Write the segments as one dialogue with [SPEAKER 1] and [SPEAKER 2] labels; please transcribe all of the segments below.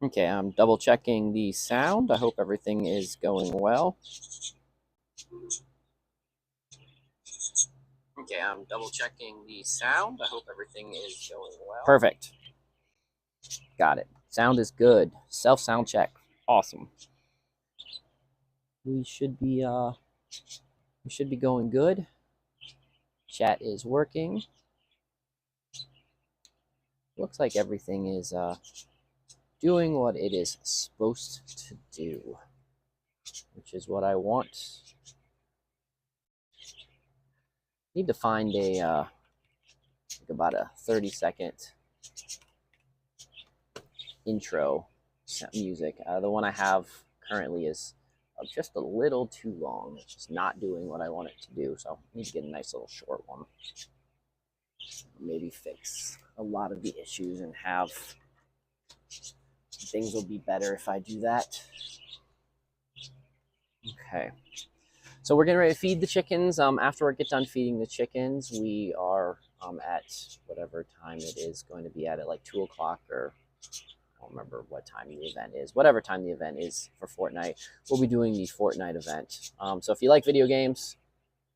[SPEAKER 1] Okay, I'm double checking the sound. I hope everything is going well. Okay, I'm double checking the sound. I hope everything is going well. Perfect. Got it. Sound is good. Self sound check. Awesome. We should be going good. Chat is working. Looks like everything is doing what it is supposed to do, which is what I want. Need to find a like about a 30-second intro music. The one I have currently is just a little too long. It's just not doing what I want it to do. So I need to get a nice little short one. Maybe fix a lot of the issues and have things will be better if I do that. Okay. So we're getting ready to feed the chickens. After I get done feeding the chickens, we are at whatever time it is going to be at like 2 o'clock, or I don't remember what time the event is. Whatever time the event is for Fortnite, we'll be doing the Fortnite event. So if you like video games,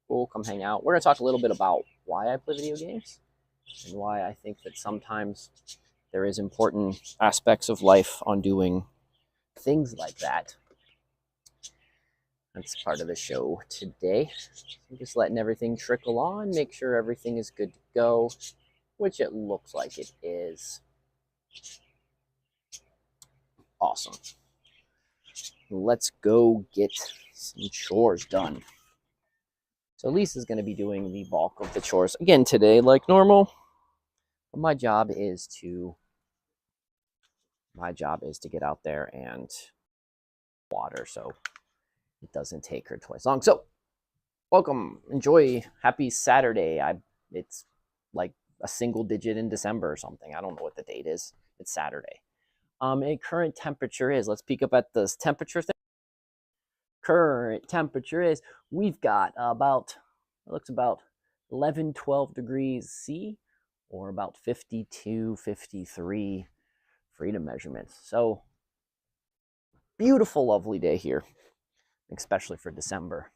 [SPEAKER 1] cool, come hang out. We're going to talk a little bit about why I play video games and why I think that sometimes there is important aspects of life on doing things like that. That's part of the show today. I'm just letting everything trickle on, make sure everything is good to go, which it looks like it is. Awesome. Let's go get some chores done. So Lisa's going to be doing the bulk of the chores again today, like normal. But my job is to get out there and water, so it doesn't take her twice long. So welcome, enjoy, happy Saturday. It's like a single digit in December or something. I don't know what the date is. It's Saturday. A current temperature is, let's peek up at this temperature thing. Current temperature is, we've got about, it looks about 11, 12 degrees C, or about 52, 53 freedom measurements. So beautiful, lovely day here, especially for December.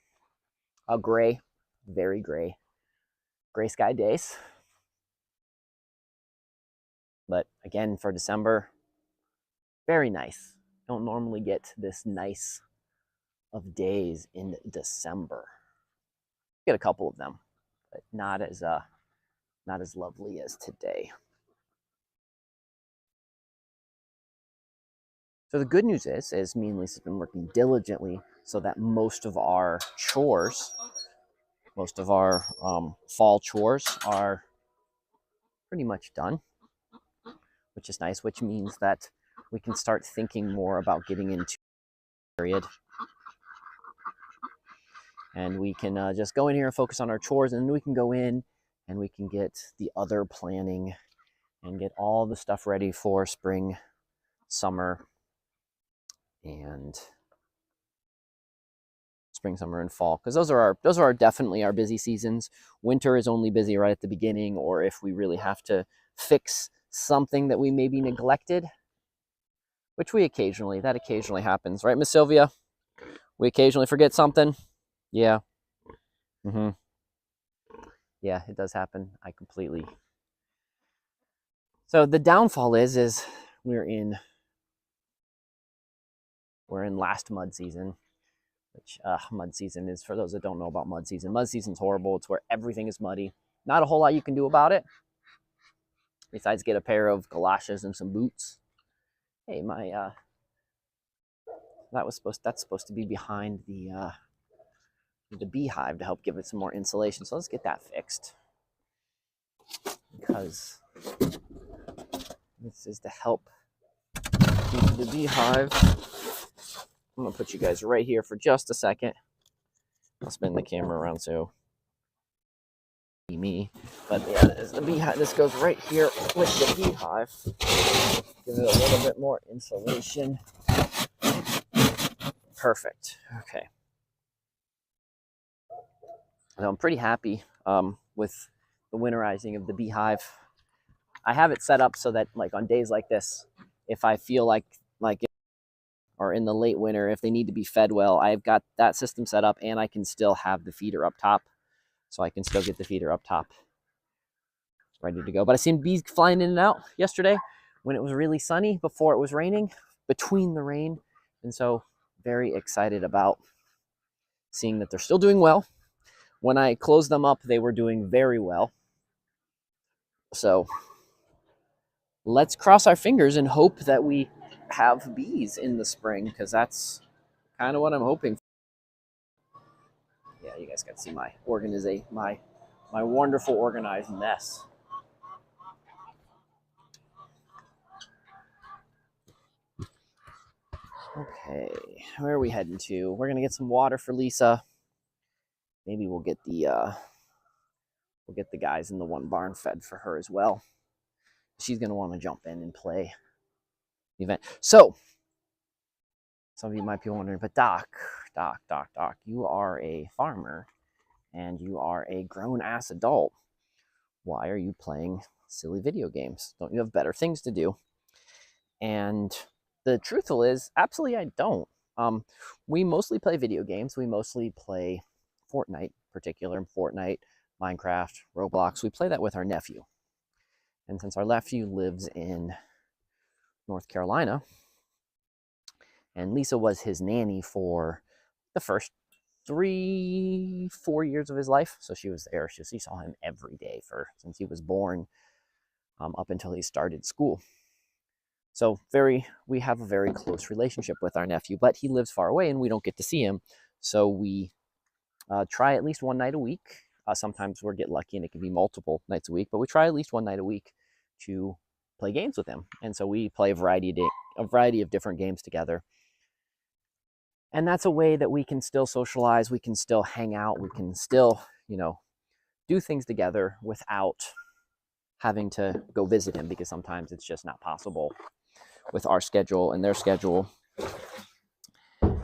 [SPEAKER 1] Gray, very gray sky days. But again, for December, very nice. Don't normally get this nice of days in December. Get a couple of them, but not as lovely as today. So the good news is me and Lisa have been working diligently so that most of our chores, most of our fall chores are pretty much done, which is nice, which means that we can start thinking more about getting into period. And we can just go in here and focus on our chores, and then we can go in and we can get the other planning and get all the stuff ready for spring, summer, and fall, because those are definitely our busy seasons. Winter is only busy right at the beginning, or if we really have to fix something that we maybe neglected, which that occasionally happens, right, Miss Sylvia? We occasionally forget something. Yeah. Yeah, it does happen. So the downfall is we're in last mud season, which mud season is, for those that don't know about mud season's horrible. It's where everything is muddy. Not a whole lot you can do about it besides get a pair of galoshes and some boots. Hey, my that's supposed to be behind the beehive to help give it some more insulation. So let's get that fixed, because this is to help keep the beehive. I'm gonna put you guys right here for just a second. I'll spin the camera around so me. But yeah, the beehive. This goes right here with the beehive. Give it a little bit more insulation. Perfect. Okay. So I'm pretty happy with the winterizing of the beehive. I have it set up so that, like, on days like this, if I feel like like, or in the late winter, if they need to be fed well, I've got that system set up, and I can still have the feeder up top. So I can still get the feeder up top ready to go. But I seen bees flying in and out yesterday when it was really sunny, before it was raining, between the rain. And so very excited about seeing that they're still doing well. When I closed them up, they were doing very well. So let's cross our fingers and hope that we have bees in the spring, because that's kind of what I'm hoping for. Yeah, you guys got to see my organization, my wonderful organized mess. Okay, where are we heading to? We're gonna get some water for Lisa. Maybe we'll get the guys in the one barn fed for her as well. She's gonna want to jump in and play the event. So some of you might be wondering, but Doc, you are a farmer and you are a grown-ass adult. Why are you playing silly video games? Don't you have better things to do? And the truthful is, absolutely I don't. We mostly play video games. We mostly play Fortnite, Fortnite, Minecraft, Roblox. We play that with our nephew. And since our nephew lives in North Carolina, and Lisa was his nanny for the first 3-4 years of his life. So she was there. She saw him every day since he was born up until he started school. So we have a very close relationship with our nephew, but he lives far away and we don't get to see him. So we try at least one night a week. Sometimes we'll get lucky and it can be multiple nights a week, but we try at least one night a week to play games with him. And so we play a variety of different games together. And that's a way that we can still socialize, we can still hang out, we can still, do things together without having to go visit him, because sometimes it's just not possible with our schedule and their schedule.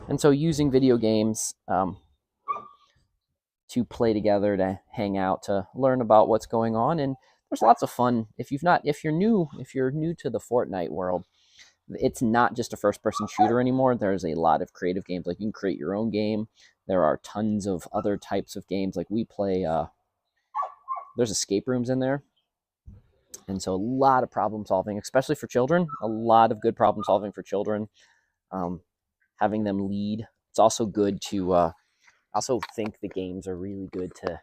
[SPEAKER 1] And so using video games to play together, to hang out, to learn about what's going on. And there's lots of fun. If you're new to the Fortnite world, it's not just a first-person shooter anymore. There's a lot of creative games. Like, you can create your own game. There are tons of other types of games. Like, we play, there's escape rooms in there. And so a lot of problem solving, especially for children, a lot of good problem solving for children, having them lead. It's also good to, I also think the games are really good to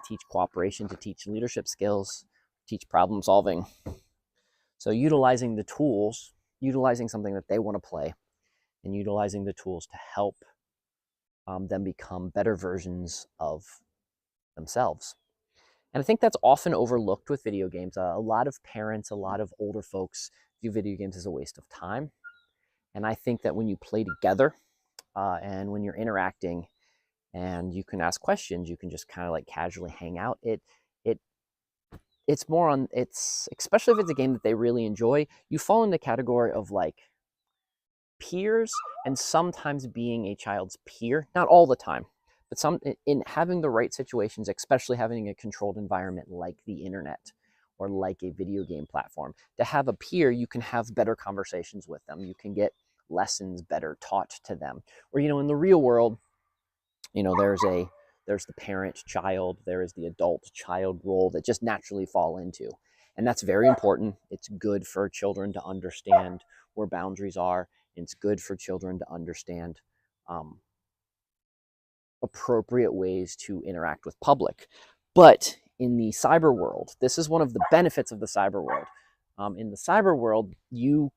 [SPEAKER 1] teach cooperation, to teach leadership skills, teach problem solving. So utilizing the tools, utilizing something that they want to play, and utilizing the tools to help them become better versions of themselves. And I think that's often overlooked with video games. A lot of parents, a lot of older folks view video games as a waste of time. And I think that when you play together and when you're interacting and you can ask questions, you can just kind of like casually hang out. It's more on, especially if it's a game that they really enjoy, you fall in the category of like peers and sometimes being a child's peer, not all the time. But in having the right situations, especially having a controlled environment like the internet or like a video game platform, to have a peer, you can have better conversations with them. You can get lessons better taught to them. Or, in the real world, there's the parent-child, there is the adult-child role that just naturally fall into. And that's very important. It's good for children to understand where boundaries are. It's good for children to understand appropriate ways to interact with public. But in the cyber world, this is one of the benefits of the cyber world. In the cyber world, you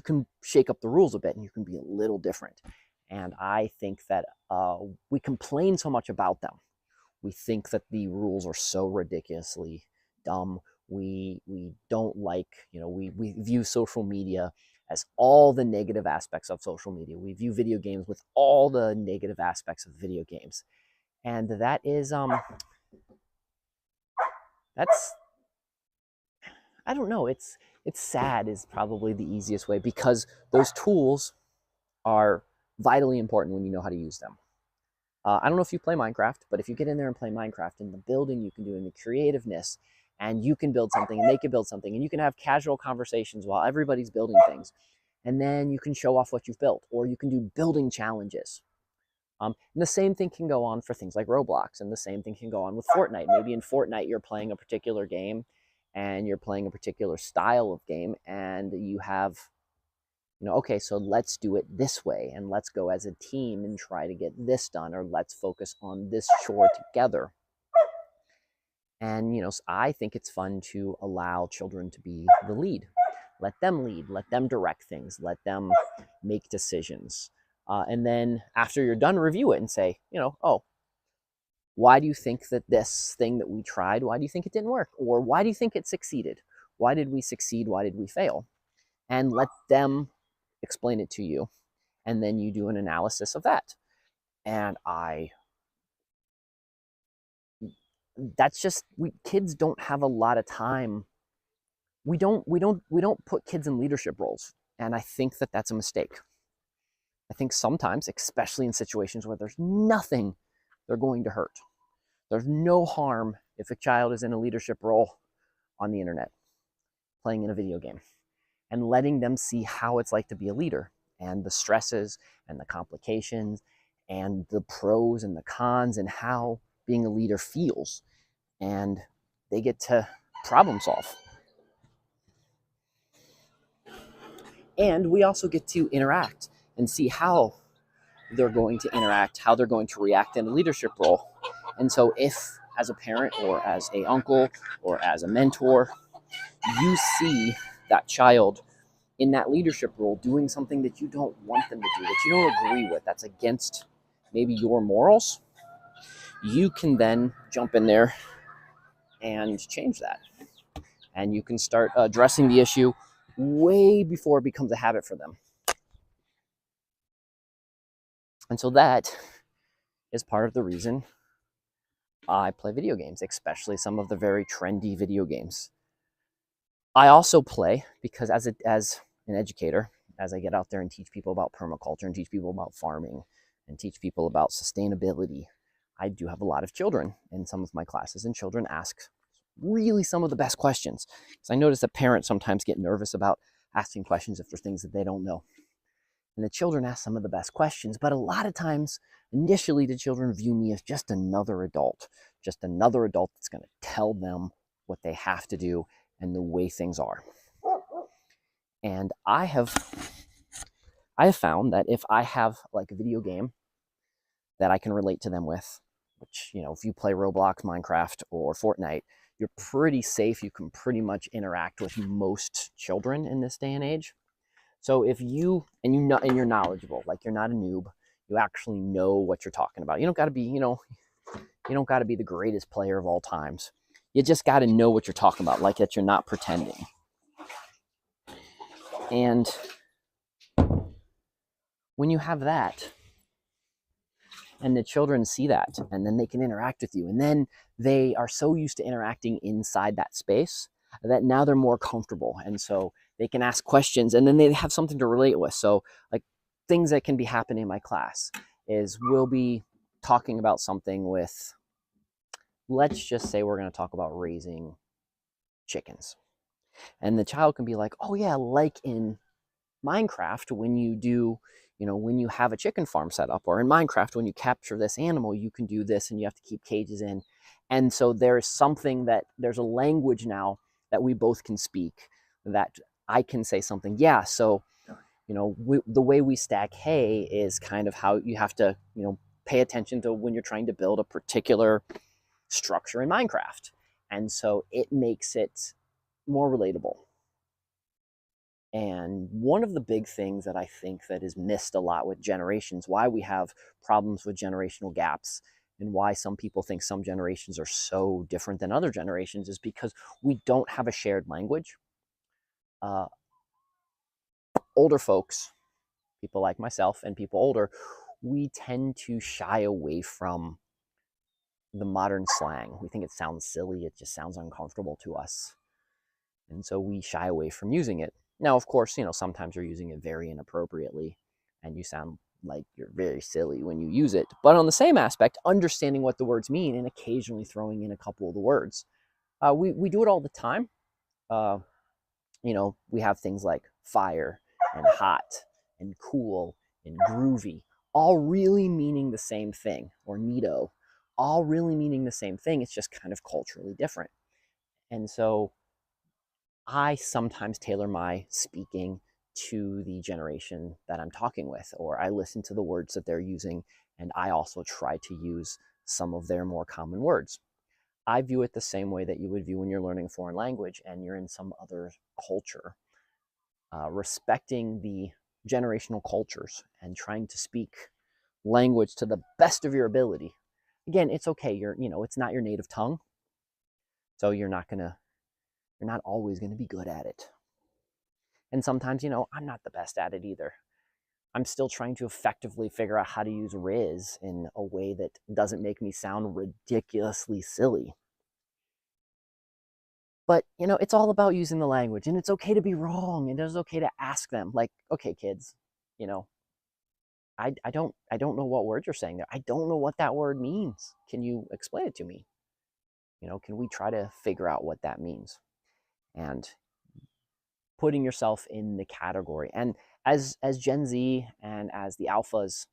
[SPEAKER 1] can shake up the rules a bit and you can be a little different. And I think that we complain so much about them. We think that the rules are so ridiculously dumb. We don't like, we view social media as all the negative aspects of social media. We view video games with all the negative aspects of video games. And that is, that's, I don't know, it's sad is probably the easiest way, because those tools are vitally important when you know how to use them. I don't know if you play Minecraft, but if you get in there and play Minecraft, in the building you can do, in the creativeness, and you can build something and they can build something, and you can have casual conversations while everybody's building things. and then you can show off what you've built, or you can do building challenges. And the same thing can go on for things like Roblox, and the same thing can go on with Fortnite. Maybe in Fortnite you're playing a particular game and you're playing a particular style of game, and you have, okay, so let's do it this way, and let's go as a team and try to get this done, or let's focus on this chore together. And, I think it's fun to allow children to be the lead. Let them direct things, let them make decisions. And then after you're done, review it and say, oh, why do you think that this thing that we tried, why do you think it didn't work? Or why do you think it succeeded? Why did we succeed? Why did we fail? And let them explain it to you. And then you do an analysis of that. And that's just, kids don't have a lot of time. We don't put kids in leadership roles. And I think that that's a mistake. I think sometimes, especially in situations where there's nothing they're going to hurt, there's no harm if a child is in a leadership role on the internet, playing in a video game, and letting them see how it's like to be a leader, and the stresses and the complications and the pros and the cons, and how being a leader feels. And they get to problem solve. And we also get to interact and see how they're going to interact, how they're going to react in a leadership role. And so if, as a parent or as a uncle or as a mentor, you see that child in that leadership role doing something that you don't want them to do, that you don't agree with, that's against maybe your morals, you can then jump in there and change that. And you can start addressing the issue way before it becomes a habit for them. And so that is part of the reason I play video games, especially some of the very trendy video games. I also play because as an educator, as I get out there and teach people about permaculture and teach people about farming and teach people about sustainability, I do have a lot of children in some of my classes, and children ask really some of the best questions. Because I notice that parents sometimes get nervous about asking questions if there's things that they don't know. And the children ask some of the best questions, but a lot of times, initially, the children view me as just another adult that's going to tell them what they have to do and the way things are. And I have found that if I have like a video game that I can relate to them with, which, if you play Roblox, Minecraft, or Fortnite, you're pretty safe. You can pretty much interact with most children in this day and age. So if you're knowledgeable, like you're not a noob, you actually know what you're talking about. You don't got to be, you don't got to be the greatest player of all times. You just got to know what you're talking about, like that you're not pretending. And when you have that, and the children see that, and then they can interact with you, and then they are so used to interacting inside that space that now they're more comfortable, and so they can ask questions, and then they have something to relate with. So like things that can be happening in my class is we'll be talking about something with, let's just say we're going to talk about raising chickens, and the child can be like, oh yeah, like in Minecraft, when you do, when you have a chicken farm set up, or in Minecraft, when you capture this animal, you can do this and you have to keep cages in. And so there's a language now that we both can speak, that I can say something. Yeah. So, the way we stack hay is kind of how you have to, pay attention to when you're trying to build a particular structure in Minecraft. And so it makes it more relatable. And one of the big things that I think that is missed a lot with generations, why we have problems with generational gaps, and why some people think some generations are so different than other generations, is because we don't have a shared language. Older folks, people like myself and people older, we tend to shy away from the modern slang. We think it sounds silly. It just sounds uncomfortable to us. And so we shy away from using it. Now, of course, sometimes you're using it very inappropriately and you sound like you're very silly when you use it. But on the same aspect, understanding what the words mean and occasionally throwing in a couple of the words. We do it all the time. We have things like fire and hot and cool and groovy, all really meaning the same thing, or neato, all really meaning the same thing. It's just kind of culturally different. And so I sometimes tailor my speaking to the generation that I'm talking with, or I listen to the words that they're using, and I also try to use some of their more common words. I view it the same way that you would view when you're learning a foreign language and you're in some other culture. Respecting the generational cultures and trying to speak language to the best of your ability. Again, it's okay. It's not your native tongue, so you're not always gonna be good at it. And sometimes, I'm not the best at it either. I'm still trying to effectively figure out how to use Riz in a way that doesn't make me sound ridiculously silly. But, it's all about using the language, and it's okay to be wrong, and it's okay to ask them, like, okay, kids, I don't know what word you're saying there. I don't know what that word means. Can you explain it to me? Can we try to figure out what that means? And putting yourself in the category. And as Gen Z and as the alphas,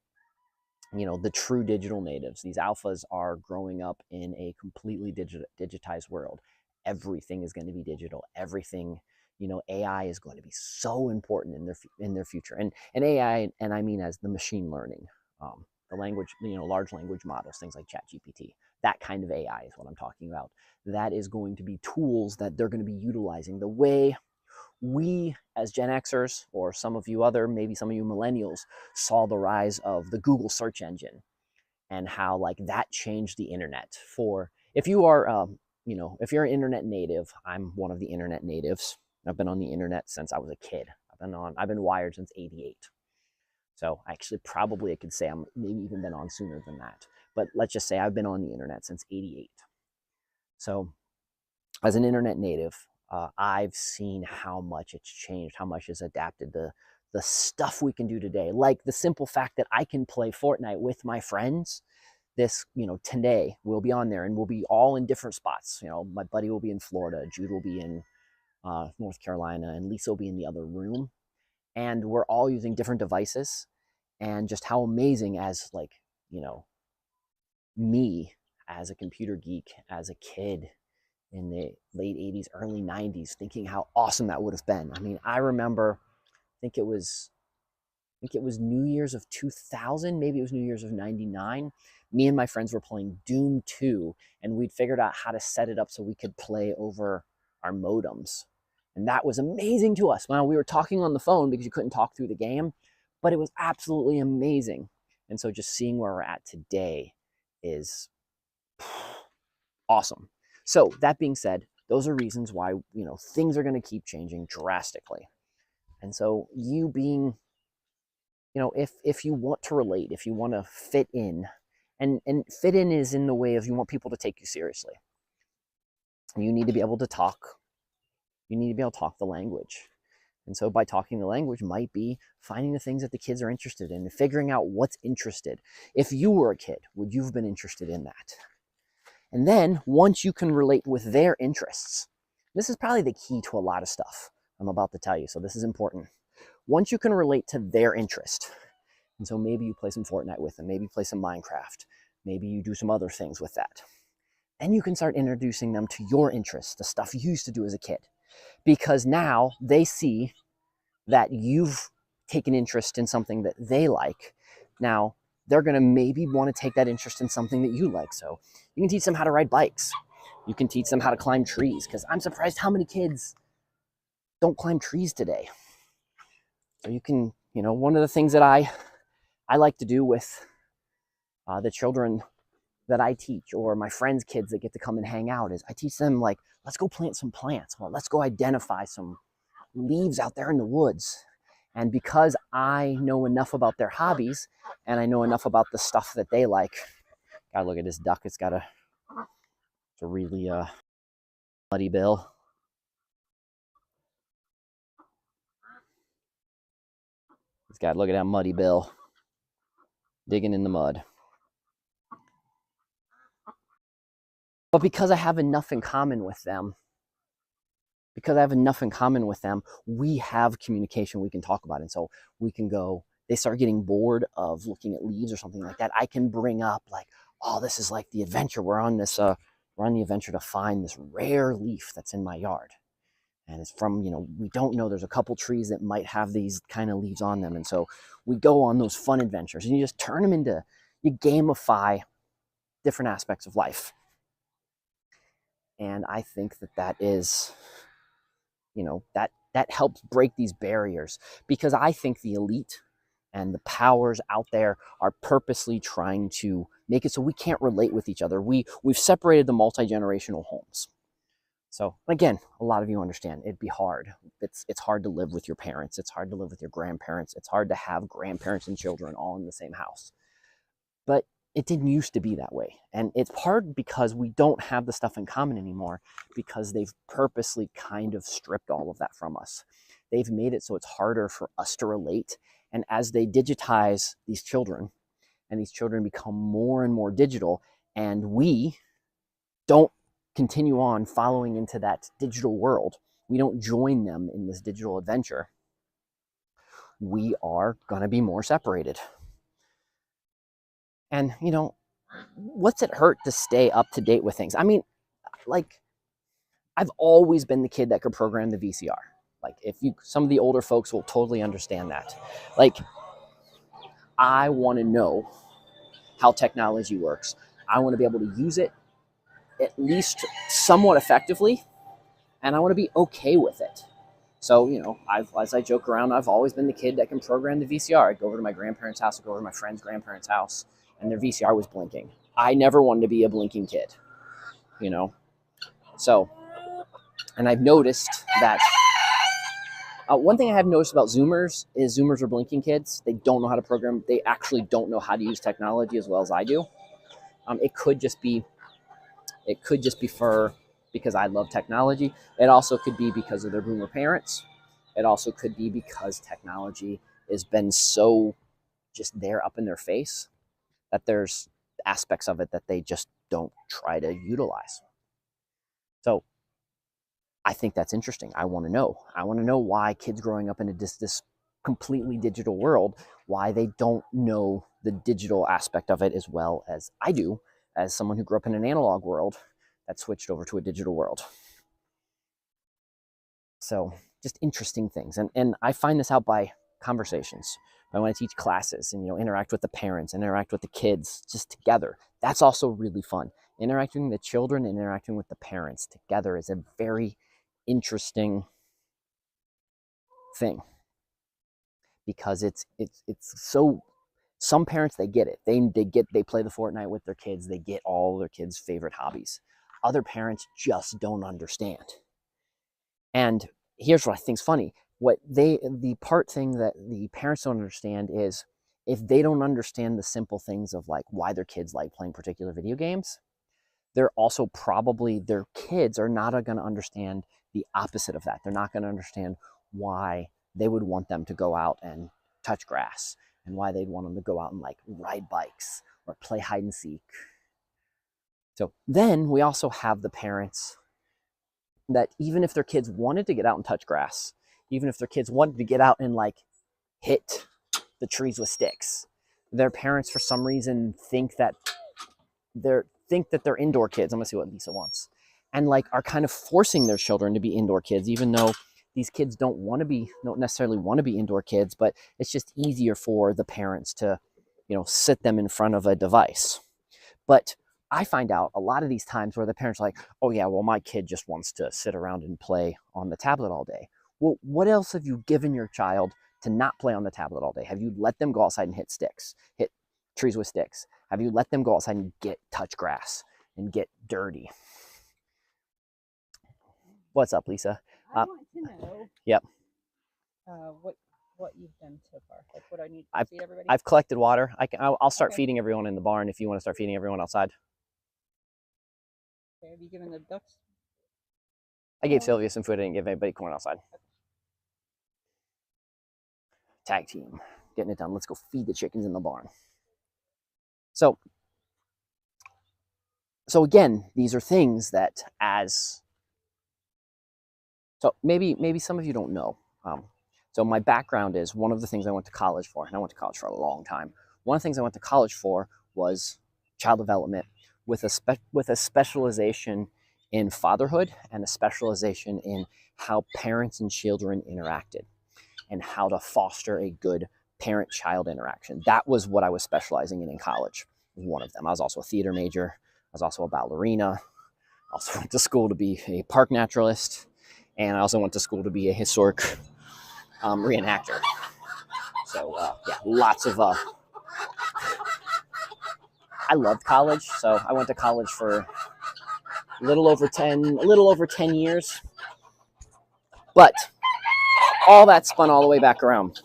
[SPEAKER 1] the true digital natives, these alphas are growing up in a completely digitized world. Everything is going to be digital. Everything, AI is going to be so important in their future. And AI, and I mean as the machine learning, the language, large language models, things like ChatGPT. That kind of AI is what I'm talking about. That is going to be tools that they're going to be utilizing the way we as Gen Xers, or maybe some of you millennials, saw the rise of the Google search engine and how like that changed the internet. For if you are, if you're an internet native, I'm one of the internet natives. I've been on the internet since I was a kid. I've been wired since '88. So actually, probably I could say I'm maybe even been on sooner than that. But let's just say I've been on the internet since '88. So as an internet native, I've seen how much it's changed, how much it's adapted. The stuff we can do today, like the simple fact that I can play Fortnite with my friends. Today we'll be on there and we'll be all in different spots. My buddy will be in Florida, Jude will be in North Carolina, and Lisa will be in the other room. And we're all using different devices. And just how amazing me as a computer geek, as a kid, in the late 80s, early 90s, thinking how awesome that would have been. I mean, I remember, I think it was New Year's of 2000, maybe it was New Year's of 99. Me and my friends were playing Doom 2, and we'd figured out how to set it up so we could play over our modems. And that was amazing to us. Now, we were talking on the phone because you couldn't talk through the game, but it was absolutely amazing. And so just seeing where we're at today is awesome. So that being said, those are reasons why, things are going to keep changing drastically. And so you being, if you want to relate, if you want to fit in, and fit in is in the way of you want people to take you seriously. You need to be able to talk. You need to be able to talk the language. And so by talking the language might be finding the things that the kids are interested in and figuring out what's interested. If you were a kid, would you have been interested in that? And then once you can relate with their interests, this is probably the key to a lot of stuff I'm about to tell you. So this is important. Once you can relate to their interest, and so maybe you play some Fortnite with them, maybe you play some Minecraft, maybe you do some other things with that. Then you can start introducing them to your interests, the stuff you used to do as a kid. Because now they see that you've taken interest in something that they like. Now, they're going to maybe want to take that interest in something that you like. So you can teach them how to ride bikes. You can teach them how to climb trees, because I'm surprised how many kids don't climb trees today. So you can, one of the things that I like to do with the children that I teach, or my friends' kids that get to come and hang out, is I teach them, like, let's go plant some plants, or let's go identify some leaves out there in the woods. And because I know enough about their hobbies and I know enough about the stuff that they like, God, look at this duck. It's a really muddy bill. Look at that muddy bill digging in the mud. But because I have enough in common with them, because I have enough in common with them, we have communication we can talk about. And so we can go, they start getting bored of looking at leaves or something like that. I can bring up like, oh, this is like the adventure. We're on the adventure to find this rare leaf that's in my yard. And it's from, we don't know, there's a couple trees that might have these kind of leaves on them. And so we go on those fun adventures and you just turn them into, you gamify different aspects of life. And I think that is, that helps break these barriers, because I think the elite and the powers out there are purposely trying to make it so we can't relate with each other. We've separated the multi-generational homes. So again, a lot of you understand it'd be hard. It's hard to live with your parents. It's hard to live with your grandparents. It's hard to have grandparents and children all in the same house. But it didn't used to be that way. And it's hard because we don't have the stuff in common anymore, because they've purposely kind of stripped all of that from us. They've made it so it's harder for us to relate. And as they digitize these children, and these children become more and more digital, and we don't continue on following into that digital world, we don't join them in this digital adventure, we are going to be more separated. And, what's it hurt to stay up to date with things? I mean, like, I've always been the kid that could program the VCR. Like, some of the older folks will totally understand that. Like, I want to know how technology works. I want to be able to use it at least somewhat effectively, and I want to be okay with it. So, as I joke around, I've always been the kid that can program the VCR. I'd go over to my grandparents' house, I'd go over to my friend's grandparents' house, and their VCR was blinking. I never wanted to be a blinking kid, So, and I've noticed that one thing I have noticed about Zoomers is Zoomers are blinking kids. They don't know how to program. They actually don't know how to use technology as well as I do. It could just be because I love technology. It also could be because of their boomer parents. It also could be because technology has been so just there up in their face that there's aspects of it that they just don't try to utilize. So I think that's interesting. I want to know why kids growing up in this completely digital world, why they don't know the digital aspect of it as well as I do, as someone who grew up in an analog world that switched over to a digital world. So just interesting things. And I find this out by conversations. I want to teach classes and, interact with the parents, interact with the kids just together. That's also really fun. Interacting with the children and interacting with the parents together is a very interesting thing, because it's so, some parents, they get it. They play the Fortnite with their kids. They get all their kids' favorite hobbies. Other parents just don't understand. And here's what I think's funny. The part thing that the parents don't understand is, if they don't understand the simple things of like why their kids like playing particular video games, they're also probably, their kids are not going to understand the opposite of that. They're not going to understand why they would want them to go out and touch grass, and why they'd want them to go out and like ride bikes or play hide and seek. So then we also have the parents that, even if their kids wanted to get out and touch grass, even if their kids wanted to get out and like hit the trees with sticks, their parents for some reason think that they're indoor kids. I'm gonna see what Lisa wants, and like are kind of forcing their children to be indoor kids, even though these kids don't necessarily want to be indoor kids, but it's just easier for the parents to, sit them in front of a device. But I find out a lot of these times where the parents are like, oh yeah, well, my kid just wants to sit around and play on the tablet all day. Well, what else have you given your child to not play on the tablet all day? Have you let them go outside and hit trees with sticks? Have you let them go outside and touch grass and get dirty? What's up, Lisa?
[SPEAKER 2] I want to know.
[SPEAKER 1] Yep.
[SPEAKER 2] What you've done so far. Like, what I need to feed everybody.
[SPEAKER 1] I've collected water. I'll start feeding everyone in the barn if you want to start feeding everyone outside.
[SPEAKER 2] Okay, have you given the ducks?
[SPEAKER 1] I gave Sylvia some food. I didn't give anybody corn outside. Okay. Tag team, getting it done. Let's go feed the chickens in the barn. So again, these are things that, as So maybe some of you don't know. So my background is one of the things I went to college for, and I went to college for a long time. One of the things I went to college for was child development with a specialization in fatherhood and a specialization in how parents and children interacted and how to foster a good parent-child interaction. That was what I was specializing in college. One of them. I was also a theater major. I was also a ballerina. I also went to school to be a park naturalist, and I also went to school to be a historic reenactor. So yeah, lots of. I loved college, so I went to college for a little over 10 years. But all that spun all the way back around.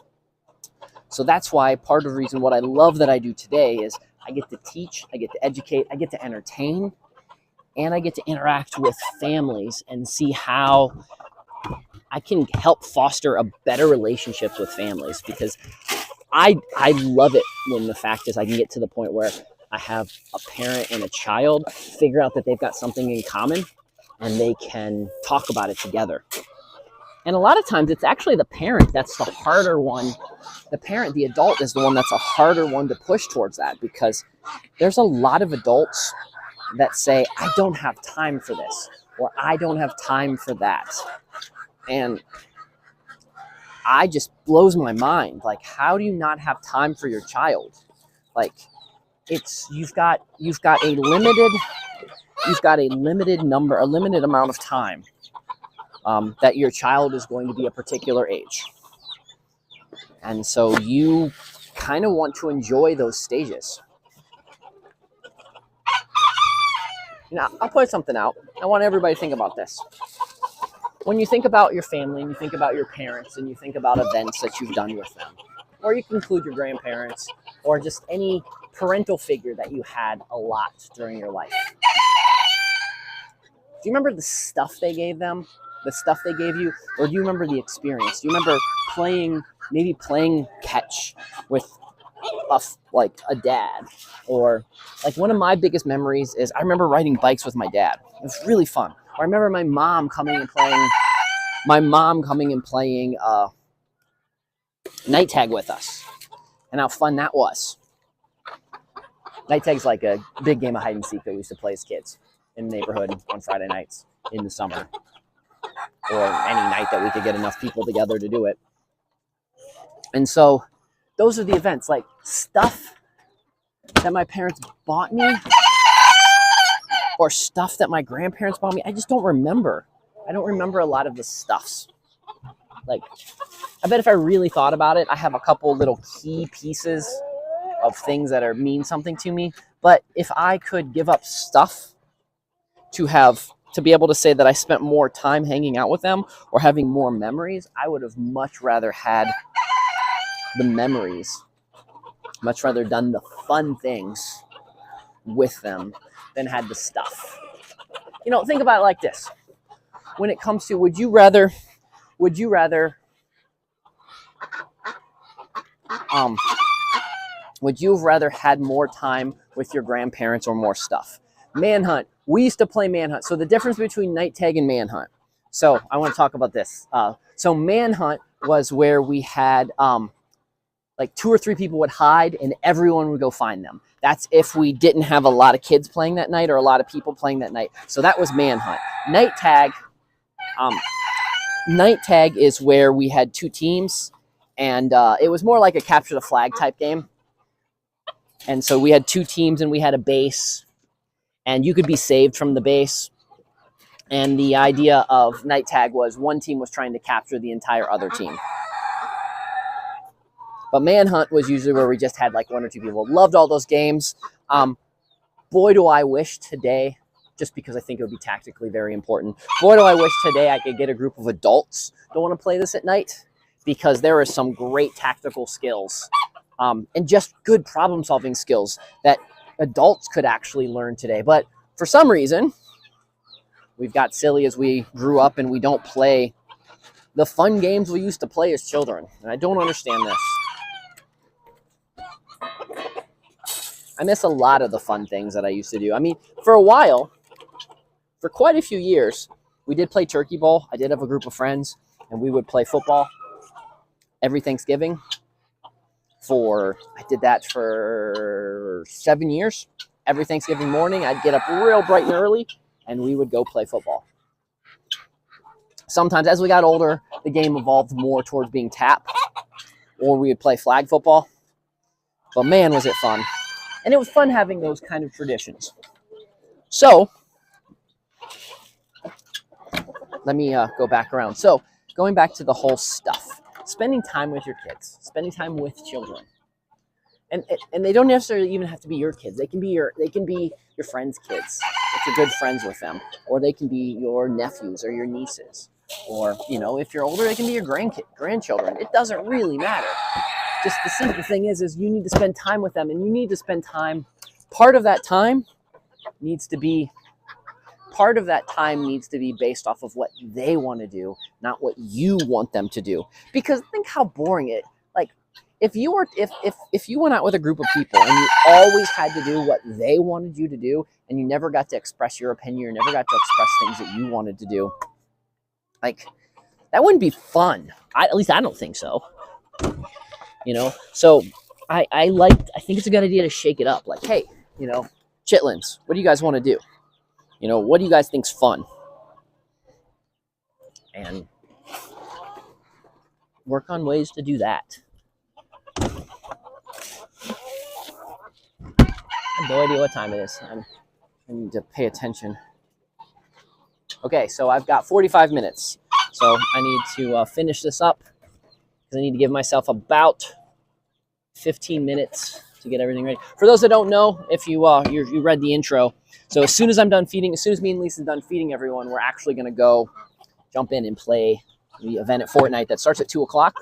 [SPEAKER 1] So that's why part of the reason what I love that I do today is I get to teach, I get to educate, I get to entertain, and I get to interact with families and see how I can help foster a better relationships with families, because I love it when the fact is I can get to the point where I have a parent and a child figure out that they've got something in common and they can talk about it together. And a lot of times it's actually the parent that's the harder one. The parent, the adult, is the one that's a harder one to push towards that, because there's a lot of adults that say, I don't have time for this, or I don't have time for that. And I just blows my mind. Like, how do you not have time for your child? Like, you've got a limited amount of time that your child is going to be a particular age. And so you kind of want to enjoy those stages. I'll point something out. I want everybody to think about this. When you think about your family and you think about your parents and you think about events that you've done with them, or you can include your grandparents or just any parental figure that you had a lot during your life. Do you remember the stuff they gave them? The stuff they gave you? Or do you remember the experience? Do you remember playing catch with a dad? Or like, one of my biggest memories is I remember riding bikes with my dad. It was really fun. Or I remember my mom coming and playing night tag with us, and how fun that was. Night tag's like a big game of hide and seek that we used to play as kids in the neighborhood on Friday nights in the summer, or any night that we could get enough people together to do it. And so those are the events, like stuff that my parents bought me or stuff that my grandparents bought me. I just don't remember. I don't remember a lot of the stuffs. Like, I bet if I really thought about it, I have a couple little key pieces of things that mean something to me. But if I could give up stuff to be able to say that I spent more time hanging out with them or having more memories, I would have much rather had the memories, much rather done the fun things with them than had the stuff. Think about it like this. When it comes to, would you rather had more time with your grandparents or more stuff? Manhunt. We used to play manhunt. So the difference between night tag and manhunt. So I want to talk about this. So manhunt was where we had like 2 or 3 people would hide and everyone would go find them. That's if we didn't have a lot of kids playing that night or a lot of people playing that night. So that was manhunt. Night tag is where we had 2 teams, and it was more like a capture the flag type game. And so we had 2 teams and we had a base, and you could be saved from the base. And the idea of night tag was one team was trying to capture the entire other team. But manhunt was usually where we just had like 1 or 2 people. Loved all those games. Boy, do I wish today, just because I think it would be tactically very important, boy, do I wish today I could get a group of adults that want to play this at night, because there are some great tactical skills and just good problem-solving skills that adults could actually learn today. But for some reason, we've got silly as we grew up and we don't play the fun games we used to play as children. And I don't understand this. I miss a lot of the fun things that I used to do. I mean, for a while, for quite a few years, We did play turkey bowl. I did have a group of friends, and we would play football every Thanksgiving. I did that for 7 years. Every Thanksgiving morning, I'd get up real bright and early, and we would go play football. Sometimes, as we got older, the game evolved more towards being tap, or we would play flag football. But man, was it fun. And it was fun having those kind of traditions. So, let me go back around. So, going back to the whole stuff. Spending time with your kids. Spending time with children. And they don't necessarily even have to be your kids. They can be your friends' kids if you're good friends with them. Or they can be your nephews or your nieces. Or, if you're older, they can be your grandchildren. It doesn't really matter. Just the simple thing is you need to spend time with them, and you need to spend time. Part of that time needs to be based off of what they want to do, not what you want them to do. Because think how boring it. Like, if you went out with a group of people and you always had to do what they wanted you to do, and you never got to express your opinion, you never got to express things that you wanted to do, like, that wouldn't be fun. At least I don't think so. So I think it's a good idea to shake it up. Like, hey, chitlins, what do you guys want to do? What do you guys think's fun? And work on ways to do that. I have no idea what time it is. I need to pay attention. Okay, so I've got 45 minutes. So I need to finish this up, because I need to give myself about 15 minutes to get everything ready. For those that don't know, if you read the intro, so as soon as I'm done feeding, as soon as me and Lisa's done feeding everyone, we're actually going to go jump in and play the event at Fortnite that starts at 2 o'clock.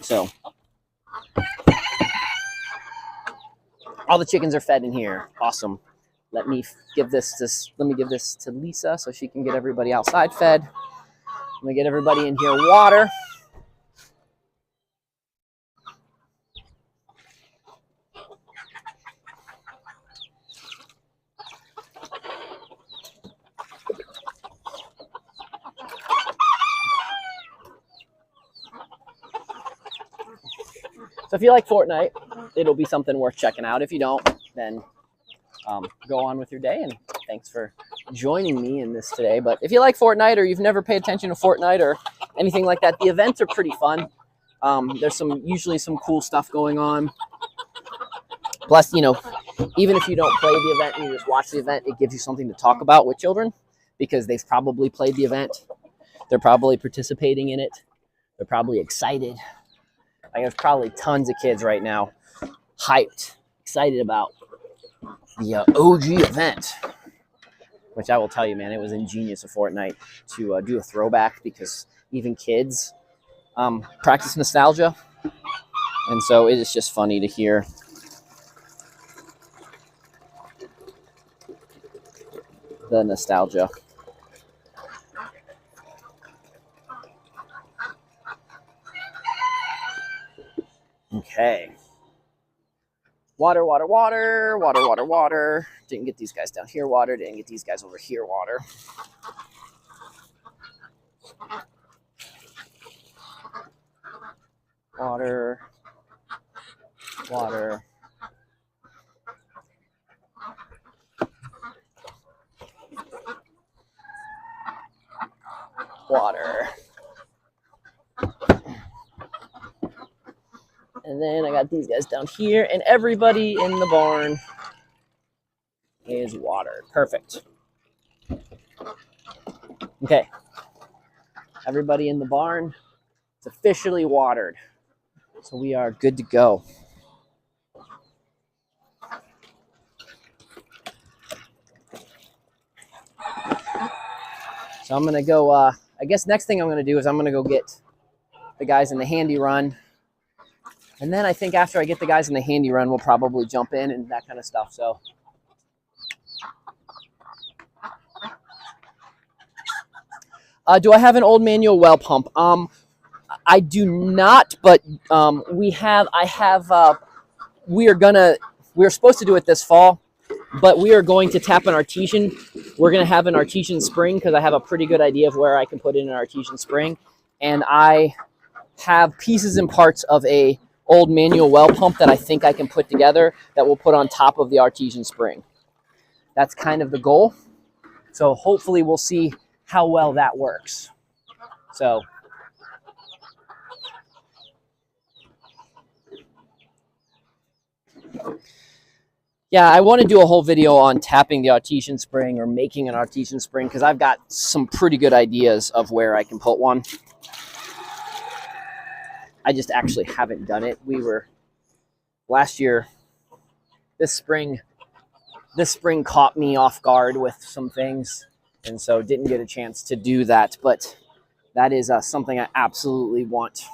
[SPEAKER 1] So all the chickens are fed in here. Awesome. Let me give this to Lisa so she can get everybody outside fed. I'm going to get everybody in here water. So if you like Fortnite, it'll be something worth checking out. If you don't, then go on with your day, and thanks for joining me in this today. But if you like Fortnite, or you've never paid attention to Fortnite or anything like that, the events are pretty fun. There's usually some cool stuff going on. Plus, even if you don't play the event and you just watch the event, it gives you something to talk about with children, because they've probably played the event. They're probably participating in it. They're probably excited. Like, there's probably tons of kids right now hyped, excited about the OG event, which I will tell you, man, it was ingenious of Fortnite to do a throwback, because even kids practice nostalgia. And so it is just funny to hear the nostalgia. Okay. Water, water, water, water, water, water. Didn't get these guys down here water. Didn't get these guys over here water. Water, water. Water. And then I got these guys down here, and everybody in the barn is watered. Perfect. Okay. Everybody in the barn is officially watered. So we are good to go. So I'm going to go, I guess next thing I'm going to do is I'm going to go get the guys in the handy run. And then I think after I get the guys in the handy run, we'll probably jump in and that kind of stuff. So do I have an old manual well pump? I do not, but we're supposed to do it this fall, but we are going to tap an artesian. We're going to have an artesian spring because I have a pretty good idea of where I can put in an artesian spring. And I have pieces and parts of a old manual well pump that I think I can put together that we'll put on top of the artesian spring. That's kind of the goal. So hopefully we'll see how well that works. So yeah, I want to do a whole video on tapping the artesian spring or making an artesian spring because I've got some pretty good ideas of where I can put one. I just actually haven't done it. We were last year, this spring caught me off guard with some things, and so didn't get a chance to do that. But that is something I absolutely want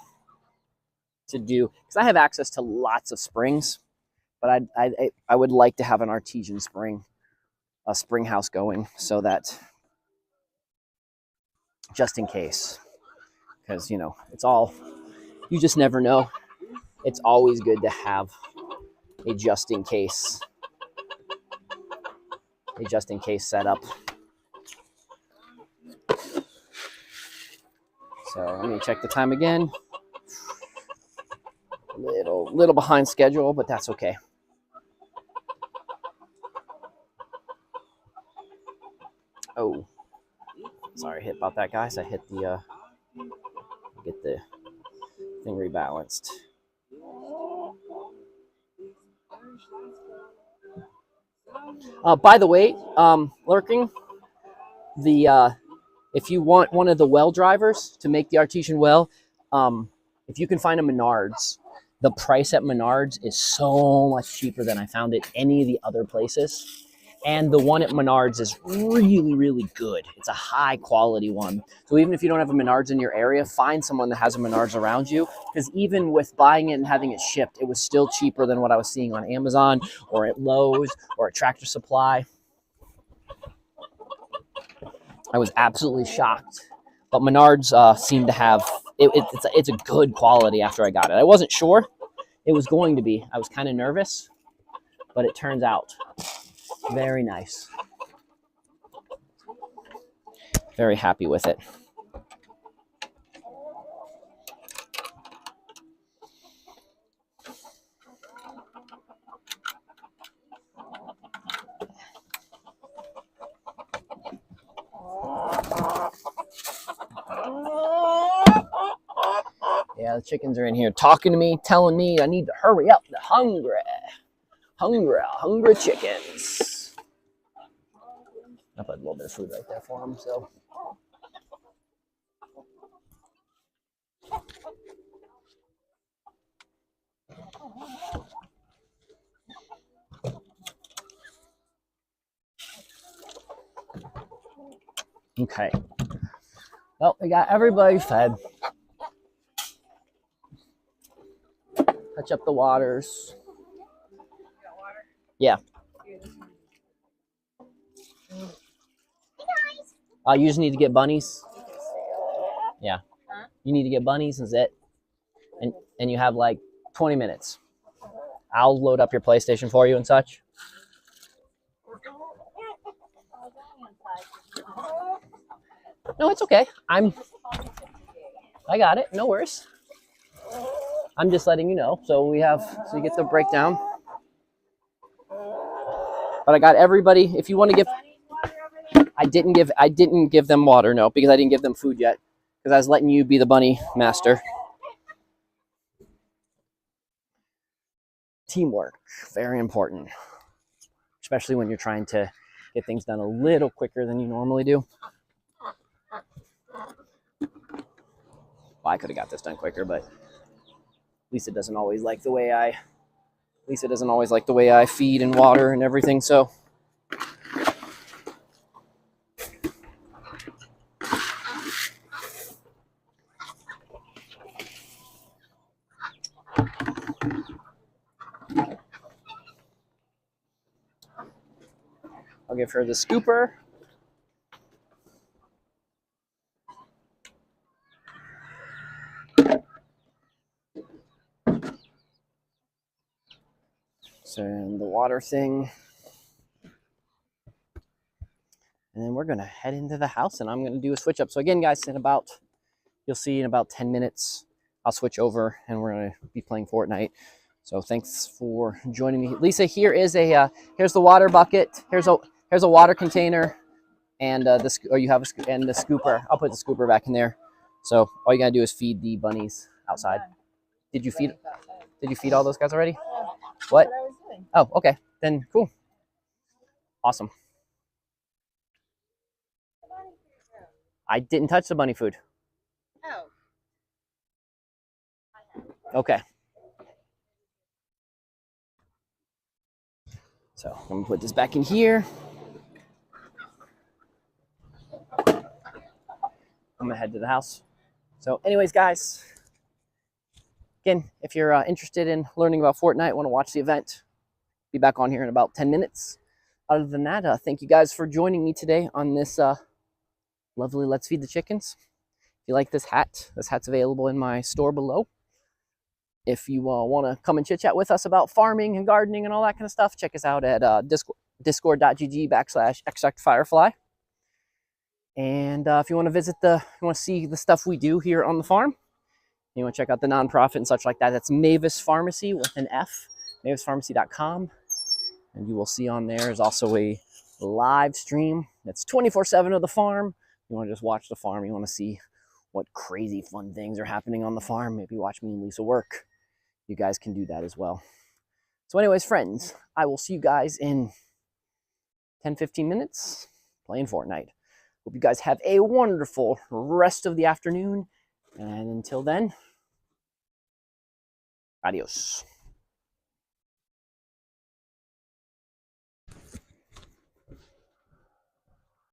[SPEAKER 1] to do because I have access to lots of springs, but I would like to have an artesian spring, a spring house going, so that just in case, because you know it's all, you just never know. It's always good to have a just in case setup. So let me check the time again. A little behind schedule, but that's okay. Oh, sorry, hit about that, guys. I hit the get the thing rebalanced. By the way, lurking, the if you want one of the well drivers to make the artesian well, if you can find a Menards, the price at Menards is so much cheaper than I found it any of the other places. And the one at Menards is really, really good. It's a high quality one. So even if you don't have a Menards in your area, find someone that has a Menards around you. Because even with buying it and having it shipped, it was still cheaper than what I was seeing on Amazon or at Lowe's or at Tractor Supply. I was absolutely shocked. But Menards seemed to have, it's a good quality after I got it. I wasn't sure it was going to be. I was kind of nervous, but it turns out very nice. Very happy with it. Yeah, the chickens are in here talking to me, telling me I need to hurry up. They're hungry. Hungry chickens. I put a little bit of food right there for them, so. Okay. Well, we got everybody fed. Touch up the waters. Yeah. You just need to get bunnies. Yeah. You need to get bunnies and that's it. And you have like 20 minutes. I'll load up your PlayStation for you and such. No, it's okay. I got it. No worries. I'm just letting you know. So you get the breakdown. But I got everybody. If you want to give, I didn't give them water, no, because I didn't give them food yet. Because I was letting you be the bunny master. Teamwork, very important. Especially when you're trying to get things done a little quicker than you normally do. Well, I could have got this done quicker, but Lisa doesn't always like the way I feed and water and everything, so. I'll give her the scooper. So, and the water thing. and then we're gonna head into the house, and I'm gonna do a switch up. So again, guys, you'll see in about 10 minutes, I'll switch over, and we're gonna be playing Fortnite. So thanks for joining me, Lisa. Here is here's the water bucket. Here's a water container, and and the scooper. I'll put the scooper back in there. So all you gotta do is feed the bunnies outside. Did you feed all those guys already? What? Oh, okay. Then cool. Awesome. I didn't touch the bunny food.
[SPEAKER 2] Oh.
[SPEAKER 1] Okay. So I'm gonna put this back in here. I'm gonna head to the house. So anyways, guys, again, if you're interested in learning about Fortnite, want to watch the event, be back on here in about 10 minutes. Other than that, thank you guys for joining me today on this lovely Let's Feed the Chickens. If you like this hat's available in my store below. If you want to come and chit chat with us about farming and gardening and all that kind of stuff, check us out at discord.gg/extractfirefly. And if you want to see the stuff we do here on the farm, you want to check out the nonprofit and such like that, that's Mavis Pharmacy with an F, mavispharmacy.com. And you will see on there is also a live stream that's 24/7 of the farm. You want to just watch the farm, you want to see what crazy fun things are happening on the farm, maybe watch me and Lisa work. You guys can do that as well. So anyways, friends, I will see you guys in 10-15 minutes playing Fortnite. Hope you guys have a wonderful rest of the afternoon. And until then, adios.